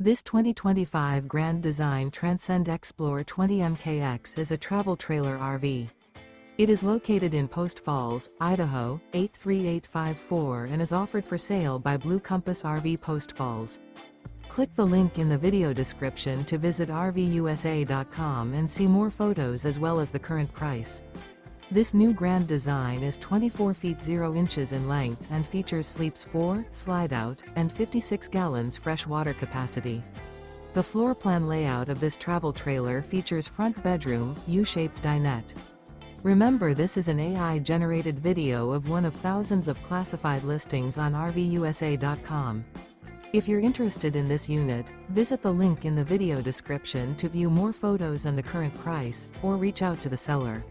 This 2025 Grand Design Transcend Xplor 20 MKX is a travel trailer RV. It is located in Post Falls, Idaho, 83854 and is offered for sale by Blue Compass RV Post Falls. Click the link in the video description to visit RVUSA.com and see more photos as well as the current price. This new Grand Design is 24 feet 0 inches in length and features sleeps 4, Slideout, and 56 gallons fresh water capacity. The floor plan layout of this travel trailer features front bedroom, U-shaped dinette. Remember, this is an AI-generated video of one of thousands of classified listings on RVUSA.com. If you're interested in this unit, visit the link in the video description to view more photos and the current price, or reach out to the seller.